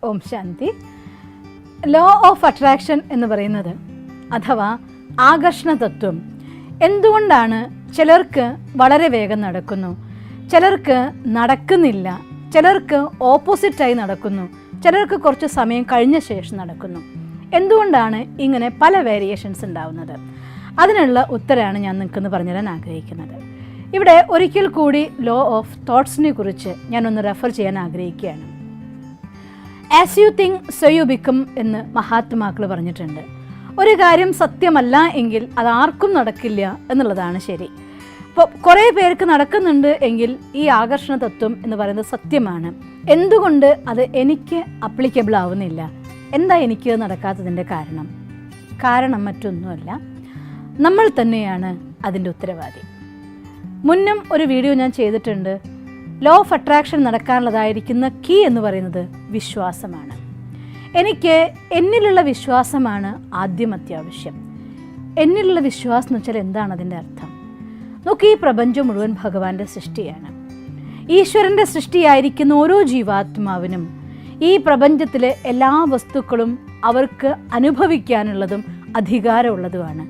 ഓം ശാന്തി. Law of attraction എന്ന് പറയുന്നത് അഥവാ ആകർഷണ തത്വം എന്തുകൊണ്ടാണ് ചിലർക്ക് വളരെ വേഗം നടക്കുന്നു, ചിലർക്ക് നടക്കുന്നില്ല, ചിലർക്ക് ഓപ്പോസിറ്റായി നടക്കുന്നു, ചിലർക്ക് കുറച്ച് സമയം കഴിഞ്ഞ ശേഷം നടക്കുന്നു, എന്തുകൊണ്ടാണ് ഇങ്ങനെ പല വേരിയേഷൻസ് ഉണ്ടാവുന്നത്? അതിനുള്ള ഉത്തരമാണ് ഞാൻ നിങ്ങൾക്കെന്ന് പറഞ്ഞുതരാൻ ആഗ്രഹിക്കുന്നത്. ഇവിടെ ഒരിക്കൽ കൂടി ലോ ഓഫ് തോട്ട്സിനെ കുറിച്ച് ഞാനൊന്ന് റെഫർ ചെയ്യാൻ ആഗ്രഹിക്കുകയാണ്. As you think so you become എന്ന് മഹാത്മാക്കൾ പറഞ്ഞിട്ടുണ്ട്. ഒരു കാര്യം സത്യമല്ല എങ്കിൽ അത് ആർക്കും നടക്കില്ല എന്നുള്ളതാണ് ശരി. ഇപ്പോൾ കുറേ പേർക്ക് നടക്കുന്നുണ്ട് എങ്കിൽ ഈ ആകർഷണ തത്വം എന്ന് പറയുന്നത് സത്യമാണ്. എന്തുകൊണ്ട് അത് എനിക്ക് അപ്ലിക്കബിൾ ആവുന്നില്ല? എന്താ എനിക്ക് നടക്കാത്തതിൻ്റെ കാരണം മറ്റൊന്നുമല്ല, നമ്മൾ തന്നെയാണ് അതിൻ്റെ ഉത്തരവാദി. മുന്നും ഒരു വീഡിയോ ഞാൻ ചെയ്തിട്ടുണ്ട്. ലോ ഓഫ് അട്രാക്ഷൻ നടക്കാനുള്ളതായിരിക്കുന്ന കീ എന്ന് പറയുന്നത് വിശ്വാസമാണ്. എനിക്ക് എന്നിലുള്ള വിശ്വാസമാണ് ആദ്യം അത്യാവശ്യം. എന്നിലുള്ള വിശ്വാസം എന്ന് വെച്ചാൽ എന്താണ് അതിൻ്റെ അർത്ഥം? നോക്കി, ഈ പ്രപഞ്ചം മുഴുവൻ ഭഗവാന്റെ സൃഷ്ടിയാണ്. ഈശ്വരൻ്റെ സൃഷ്ടിയായിരിക്കുന്ന ഓരോ ജീവാത്മാവിനും ഈ പ്രപഞ്ചത്തിലെ എല്ലാ വസ്തുക്കളും അവർക്ക് അനുഭവിക്കാനുള്ളതും അധികാരമുള്ളതുമാണ്.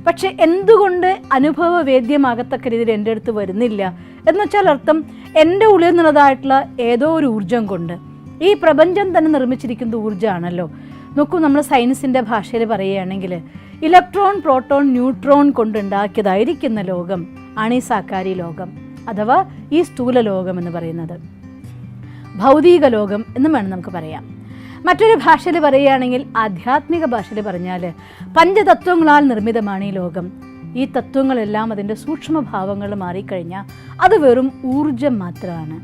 പക്ഷെ എന്തുകൊണ്ട് അനുഭവവേദ്യമാകത്തക്ക രീതിയിൽ എൻ്റെ അടുത്ത് വരുന്നില്ല എന്ന് വെച്ചാൽ അർത്ഥം എൻ്റെ ഉള്ളിൽ നിന്നുള്ളതായിട്ടുള്ള ഏതോ ഒരു ഊർജം കൊണ്ട്. ഈ പ്രപഞ്ചം തന്നെ നിർമ്മിച്ചിരിക്കുന്ന ഊർജ്ജമാണല്ലോ. നോക്കൂ, നമ്മൾ സയൻസിൻ്റെ ഭാഷയിൽ പറയുകയാണെങ്കിൽ ഇലക്ട്രോൺ, പ്രോട്ടോൺ, ന്യൂട്രോൺ കൊണ്ടുണ്ടാക്കിയതായിരിക്കുന്ന ലോകം ആണ് ഈ സാകാരി ലോകം അഥവാ ഈ സ്ഥൂല ലോകം എന്ന് പറയുന്നത്. ഭൗതിക ലോകം എന്നും വേണം നമുക്ക് പറയാം. മറ്റൊരു ഭാഷയിൽ പറയുകയാണെങ്കിൽ ആധ്യാത്മിക ഭാഷയിൽ പറഞ്ഞാൽ പഞ്ചതത്വങ്ങളാൽ നിർമ്മിതമാണ് ഈ ലോകം. ഈ തത്വങ്ങളെല്ലാം അതിൻ്റെ സൂക്ഷ്മഭാവങ്ങൾ മാറിക്കഴിഞ്ഞാൽ അത് വെറും ഊർജം മാത്രമാണ്.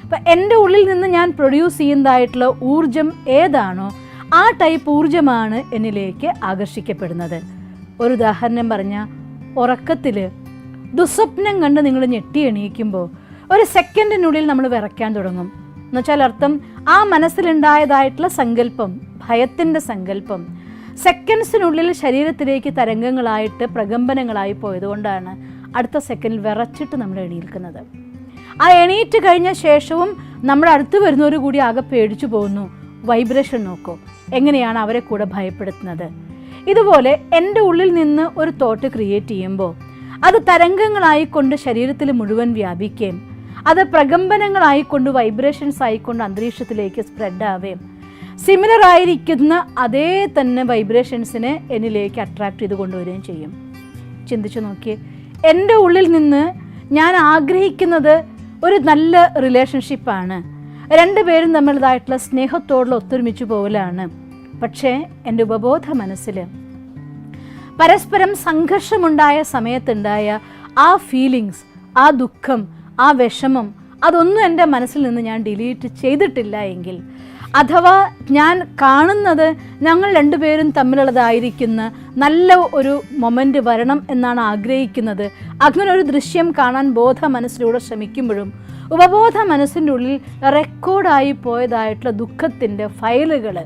അപ്പം എൻ്റെ ഉള്ളിൽ നിന്ന് ഞാൻ പ്രൊഡ്യൂസ് ചെയ്യുന്നതായിട്ടുള്ള ഊർജം ഏതാണോ ആ ടൈപ്പ് ഊർജമാണ് എന്നിലേക്ക് ആകർഷിക്കപ്പെടുന്നത്. ഒരു ഉദാഹരണം പറഞ്ഞാൽ, ഉറക്കത്തിൽ ദുസ്വപ്നം കണ്ട് നിങ്ങൾ ഞെട്ടി എണീക്കുമ്പോൾ ഒരു സെക്കൻഡിനുള്ളിൽ നമ്മൾ വിറയ്ക്കാൻ തുടങ്ങും. എന്നുവെച്ചാൽ അർത്ഥം ആ മനസ്സിലുണ്ടായതായിട്ടുള്ള സങ്കല്പം, ഭയത്തിൻ്റെ സങ്കല്പം സെക്കൻഡ്സിനുള്ളിൽ ശരീരത്തിലേക്ക് തരംഗങ്ങളായിട്ട് പ്രകമ്പനങ്ങളായി പോയതുകൊണ്ടാണ് അടുത്ത സെക്കൻഡിൽ വിറച്ചിട്ട് നമ്മൾ എണീൽക്കുന്നത്. ആ എണീറ്റ് കഴിഞ്ഞ ശേഷവും നമ്മുടെ അടുത്ത് വരുന്നവർ കൂടി ആകെ പേടിച്ചു പോകുന്നു. വൈബ്രേഷൻ നോക്കൂ, എങ്ങനെയാണ് അവരെ കൂടെ ഭയപ്പെടുത്തുന്നത്. ഇതുപോലെ എൻ്റെ ഉള്ളിൽ നിന്ന് ഒരു തോട്ട് ക്രിയേറ്റ് ചെയ്യുമ്പോൾ അത് തരംഗങ്ങളായിക്കൊണ്ട് ശരീരത്തിൽ മുഴുവൻ വ്യാപിക്കുകയും അത് പ്രകമ്പനങ്ങളായിക്കൊണ്ട് വൈബ്രേഷൻസ് ആയിക്കൊണ്ട് അന്തരീക്ഷത്തിലേക്ക് സ്പ്രെഡ് ആവുകയും സിമിലർ ആയിരിക്കുന്ന അതേ തന്നെ വൈബ്രേഷൻസിനെ എന്നിലേക്ക് അട്രാക്ട് ചെയ്ത് കൊണ്ടുവരികയും ചെയ്യും. ചിന്തിച്ചു നോക്കിയേ, എൻ്റെ ഉള്ളിൽ നിന്ന് ഞാൻ ആഗ്രഹിക്കുന്നത് ഒരു നല്ല റിലേഷൻഷിപ്പാണ്, രണ്ടുപേരും തമ്മിലതായിട്ടുള്ള സ്നേഹത്തോടുള്ള ഒത്തൊരുമിച്ച് പോകലാണ്. പക്ഷേ എൻ്റെ ഉപബോധ മനസ്സിൽ പരസ്പരം സംഘർഷമുണ്ടായ സമയത്തുണ്ടായ ആ ഫീലിങ്സ്, ആ ദുഃഖം, ആ വിഷമം, അതൊന്നും എൻ്റെ മനസ്സിൽ നിന്ന് ഞാൻ ഡിലീറ്റ് ചെയ്തിട്ടില്ല എങ്കിൽ, അഥവാ ഞാൻ കാണുന്നത് ഞങ്ങൾ രണ്ടുപേരും തമ്മിലുള്ളതായിരിക്കുന്ന നല്ല ഒരു മൊമെൻ്റ് വരണം എന്നാണ് ആഗ്രഹിക്കുന്നത്, അങ്ങനെ ഒരു ദൃശ്യം കാണാൻ ബോധ മനസ്സിലൂടെ ശ്രമിക്കുമ്പോഴും ഉപബോധ മനസ്സിൻ്റെ ഉള്ളിൽ റെക്കോർഡായി പോയതായിട്ടുള്ള ദുഃഖത്തിൻ്റെ ഫയലുകൾ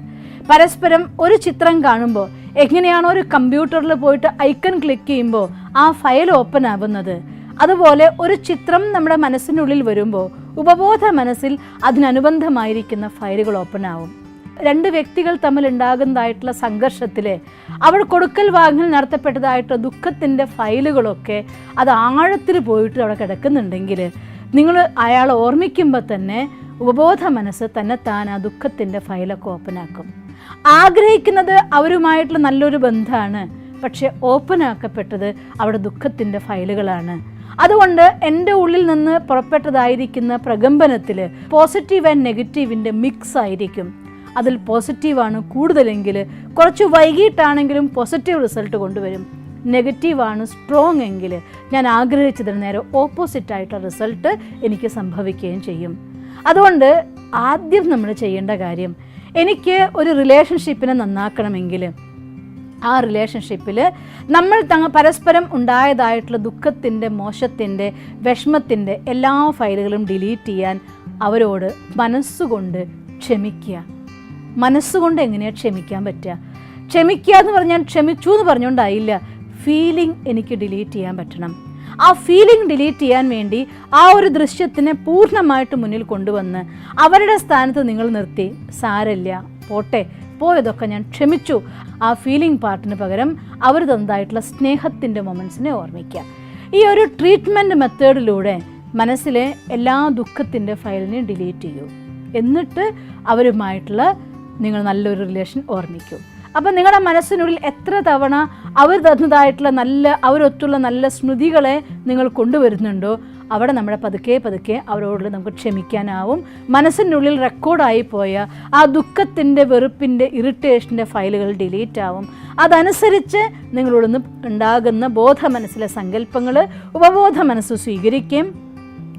പരസ്പരം ഒരു ചിത്രം കാണുമ്പോൾ എങ്ങനെയാണോ ഒരു കമ്പ്യൂട്ടറിൽ പോയിട്ട് ഐക്കൺ ക്ലിക്ക് ചെയ്യുമ്പോൾ ആ ഫയൽ ഓപ്പൺ ആവുന്നത്, അതുപോലെ ഒരു ചിത്രം നമ്മുടെ മനസ്സിനുള്ളിൽ വരുമ്പോൾ ഉപബോധ മനസ്സിൽ അതിനനുബന്ധമായിരിക്കുന്ന ഫയലുകൾ ഓപ്പൺ ആവും. രണ്ട് വ്യക്തികൾ തമ്മിൽ ഉണ്ടാകുന്നതായിട്ടുള്ള സംഘർഷത്തിൽ അവർ കൊടുക്കൽ വാങ്ങൽ നടത്തപ്പെട്ടതായിട്ടുള്ള ദുഃഖത്തിൻ്റെ ഫയലുകളൊക്കെ അത് ആഴത്തിൽ പോയിട്ട് അവിടെ കിടക്കുന്നുണ്ടെങ്കിൽ നിങ്ങൾ അയാളെ ഓർമ്മിക്കുമ്പോൾ തന്നെ ഉപബോധ മനസ്സ് തന്നെത്താൻ ആ ദുഃഖത്തിൻ്റെ ഫയലൊക്കെ ഓപ്പൺ ആക്കും. ആഗ്രഹിക്കുന്നത് അവരുമായിട്ടുള്ള നല്ലൊരു ബന്ധമാണ്, പക്ഷെ ഓപ്പൺ ആക്കപ്പെട്ടത് അവിടെ ദുഃഖത്തിൻ്റെ ഫയലുകളാണ്. അതുകൊണ്ട് എൻ്റെ ഉള്ളിൽ നിന്ന് പുറപ്പെട്ടതായിരിക്കുന്ന പ്രകമ്പനത്തിൽ പോസിറ്റീവ് ആൻഡ് നെഗറ്റീവിൻ്റെ മിക്സ് ആയിരിക്കും. അതിൽ പോസിറ്റീവാണ് കൂടുതലെങ്കിൽ കുറച്ച് വൈകിട്ടാണെങ്കിലും പോസിറ്റീവ് റിസൾട്ട് കൊണ്ടുവരും. നെഗറ്റീവാണ് സ്ട്രോങ് എങ്കിൽ ഞാൻ ആഗ്രഹിച്ചതിന് നേരെ ഓപ്പോസിറ്റായിട്ടുള്ള റിസൾട്ട് എനിക്ക് സംഭവിക്കുകയും ചെയ്യും. അതുകൊണ്ട് ആദ്യം നമ്മൾ ചെയ്യേണ്ട കാര്യം, എനിക്ക് ഒരു റിലേഷൻഷിപ്പിനെ നന്നാക്കണമെങ്കിൽ ആ റിലേഷൻഷിപ്പിൽ നമ്മൾ പരസ്പരം ഉണ്ടായതായിട്ടുള്ള ദുഃഖത്തിൻ്റെ, മോശത്തിൻ്റെ, വിഷമത്തിൻ്റെ എല്ലാ ഫയലുകളും ഡിലീറ്റ് ചെയ്യാൻ അവരോട് മനസ്സുകൊണ്ട് ക്ഷമിക്കുക. മനസ്സുകൊണ്ട് എങ്ങനെയാണ് ക്ഷമിക്കാൻ പറ്റുക? ക്ഷമിക്കുക എന്ന് പറഞ്ഞാൽ ക്ഷമിച്ചു എന്ന് പറഞ്ഞുകൊണ്ടായില്ല, ഫീലിംഗ് എനിക്ക് ഡിലീറ്റ് ചെയ്യാൻ പറ്റണം. ആ ഫീലിംഗ് ഡിലീറ്റ് ചെയ്യാൻ വേണ്ടി ആ ഒരു ദൃശ്യത്തിനെ പൂർണ്ണമായിട്ട് മുന്നിൽ കൊണ്ടുവന്ന് അവരുടെ സ്ഥാനത്ത് നിങ്ങൾ നിർത്തി, സാരമില്ല പോട്ടെ, പോയതൊക്കെ ഞാൻ ക്ഷമിച്ചു, ആ ഫീലിംഗ് പാർട്ടിന് പകരം അവർ തന്നതായിട്ടുള്ള സ്നേഹത്തിൻ്റെ മൊമെൻറ്റ്സിനെ ഓർമ്മിക്കുക. ഈ ഒരു ട്രീറ്റ്മെൻറ്റ് മെത്തേഡിലൂടെ മനസ്സിലെ എല്ലാ ദുഃഖത്തിൻ്റെ ഫയലിനെ ഡിലീറ്റ് ചെയ്യൂ. എന്നിട്ട് അവരുമായിട്ടുള്ള നിങ്ങൾ നല്ലൊരു റിലേഷൻ ഓർമ്മിക്കൂ. അപ്പം നിങ്ങളുടെ മനസ്സിനുള്ളിൽ എത്ര തവണ അവർ തന്നതായിട്ടുള്ള അവരൊത്തുള്ള നല്ല സ്മൃതികളെ നിങ്ങൾ കൊണ്ടുവരുന്നുണ്ടോ, അവിടെ നമ്മുടെ പതുക്കെ അവരോട് നമുക്ക് ക്ഷമിക്കാനാവും. മനസ്സിനുള്ളിൽ റെക്കോർഡായി പോയ ആ ദുഃഖത്തിൻ്റെ, വെറുപ്പിൻ്റെ, ഇറിറ്റേഷൻ്റെ ഫയലുകൾ ഡിലീറ്റ് ആവും. അതനുസരിച്ച് നിങ്ങളോടൊന്ന് ഉണ്ടാകുന്ന ബോധ മനസ്സിലെ സങ്കല്പങ്ങൾ ഉപബോധ മനസ്സ് സ്വീകരിക്കുകയും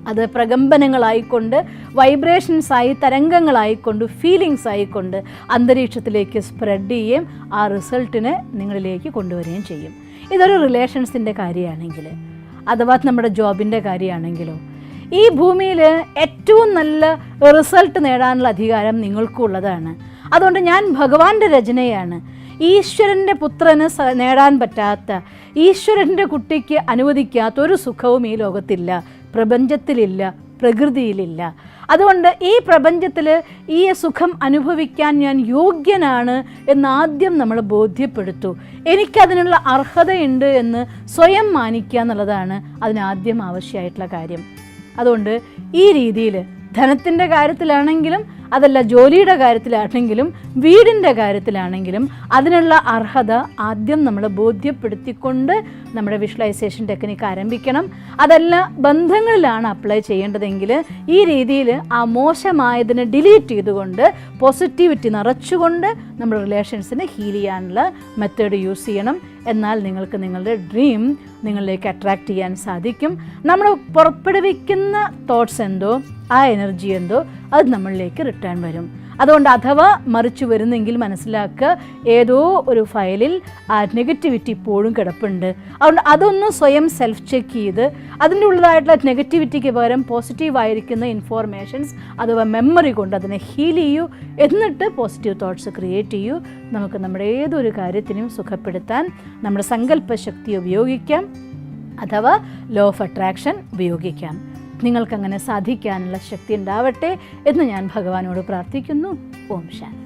അത് പ്രകമ്പനങ്ങളായിക്കൊണ്ട്, വൈബ്രേഷൻസായി, തരംഗങ്ങളായിക്കൊണ്ട്, ഫീലിങ്സ് ആയിക്കൊണ്ട് അന്തരീക്ഷത്തിലേക്ക് സ്പ്രെഡ് ചെയ്യുകയും ആ റിസൾട്ടിനെ നിങ്ങളിലേക്ക് കൊണ്ടുവരികയും ചെയ്യും. ഇതൊരു റിലേഷൻസിൻ്റെ കാര്യമാണെങ്കിൽ, അഥവാ നമ്മുടെ ജോബിൻ്റെ കാര്യമാണെങ്കിലോ, ഈ ഭൂമിയിൽ ഏറ്റവും നല്ല റിസൾട്ട് നേടാനുള്ള അധികാരം നിങ്ങൾക്കുള്ളതാണ്. അതുകൊണ്ട് ഞാൻ ഭഗവാന്റെ രചനയാണ്. ഈശ്വരൻ്റെ പുത്രന് നേടാൻ പറ്റാത്ത, ഈശ്വരൻ്റെ കുട്ടിക്ക് അനുവദിക്കാത്ത ഒരു സുഖവും ഈ ലോകത്തില്ല, പ്രപഞ്ചത്തിലില്ല, പ്രകൃതിയിലില്ല. അതുകൊണ്ട് ഈ പ്രപഞ്ചത്തിൽ ഈ സുഖം അനുഭവിക്കാൻ ഞാൻ യോഗ്യനാണ് എന്നാദ്യം നമ്മൾ ബോധ്യപ്പെടുത്തു. എനിക്കതിനുള്ള അർഹതയുണ്ട് എന്ന് സ്വയം മാനിക്കുക എന്നുള്ളതാണ് അതിനാദ്യം ആവശ്യമായിട്ടുള്ള കാര്യം. അതുകൊണ്ട് ഈ രീതിയിൽ ധനത്തിൻ്റെ കാര്യത്തിലാണെങ്കിലും, അതല്ല ജോലിയുടെ കാര്യത്തിലാണെങ്കിലും, വീടിൻ്റെ കാര്യത്തിലാണെങ്കിലും അതിനുള്ള അർഹത ആദ്യം നമ്മൾ ബോധ്യപ്പെടുത്തിക്കൊണ്ട് നമ്മുടെ വിഷ്വലൈസേഷൻ ടെക്നിക്ക് ആരംഭിക്കണം. അതല്ല ബന്ധങ്ങളിലാണ് അപ്ലൈ ചെയ്യേണ്ടതെങ്കിൽ ഈ രീതിയിൽ ആ മോശമായതിനെ ഡിലീറ്റ് ചെയ്തുകൊണ്ട് പോസിറ്റിവിറ്റി നിറച്ചുകൊണ്ട് നമ്മൾ റിലേഷൻസിനെ ഹീൽ ചെയ്യാനുള്ള മെത്തേഡ് യൂസ് ചെയ്യണം. എന്നാൽ നിങ്ങൾക്ക് നിങ്ങളുടെ ഡ്രീം നിങ്ങളിലേക്ക് അട്രാക്റ്റ് ചെയ്യാൻ സാധിക്കും. നമ്മൾ പുറപ്പെടുവിക്കുന്ന തോട്ട്സ് എന്തോ, ആ എനർജി എന്തോ, അത് നമ്മളിലേക്ക് റിട്ടേൺ വരും. അതുകൊണ്ട് അഥവാ മറിച്ച് വരുന്നെങ്കിൽ മനസ്സിലാക്കുക, ഏതോ ഒരു ഫയലിൽ ആ നെഗറ്റിവിറ്റി ഇപ്പോഴും കിടപ്പുണ്ട്. അതുകൊണ്ട് അതൊന്ന് സ്വയം സെൽഫ് ചെക്ക് ചെയ്ത് അതിൻ്റെ ഉള്ളതായിട്ടുള്ള നെഗറ്റിവിറ്റിക്ക് പകരം പോസിറ്റീവായിരിക്കുന്ന ഇൻഫോർമേഷൻസ് അഥവാ മെമ്മറി കൊണ്ട് അതിനെ ഹീൽ ചെയ്യൂ. എന്നിട്ട് പോസിറ്റീവ് തോട്ട്സ് ക്രിയേറ്റ് ചെയ്യൂ. നമുക്ക് നമ്മുടെ ഏതൊരു കാര്യത്തിനും സുഖപ്പെടുത്താൻ നമ്മുടെ സങ്കല്പശക്തി ഉപയോഗിക്കാം, അഥവാ ലോ ഓഫ് അട്രാക്ഷൻ ഉപയോഗിക്കാം. നിങ്ങൾക്കങ്ങനെ സാധിക്കാനുള്ള ശക്തി ഉണ്ടാവട്ടെ എന്ന് ഞാൻ ഭഗവാനോട് പ്രാർത്ഥിക്കുന്നു. ഓം ശാന്തി.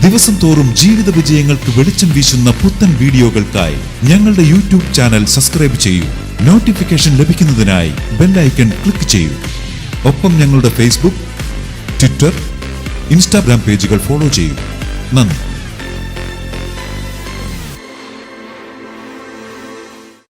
ദിവസം തോറും ജീവിത വിജയങ്ങൾക്ക് വെളിച്ചം വീശുന്ന പുത്തൻ വീഡിയോകൾക്കായി ഞങ്ങളുടെ യൂട്യൂബ് ചാനൽ സബ്സ്ക്രൈബ് ചെയ്യൂ. നോട്ടിഫിക്കേഷൻ ലഭിക്കുന്നതിനായി ബെൽ ഐക്കൺ ക്ലിക്ക് ചെയ്യൂ. ഒപ്പം ഞങ്ങളുടെ ഫേസ്ബുക്ക്, ട്വിറ്റർ, ഇൻസ്റ്റാഗ്രാം പേജുകൾ ഫോളോ ചെയ്യൂ. നന്ദി.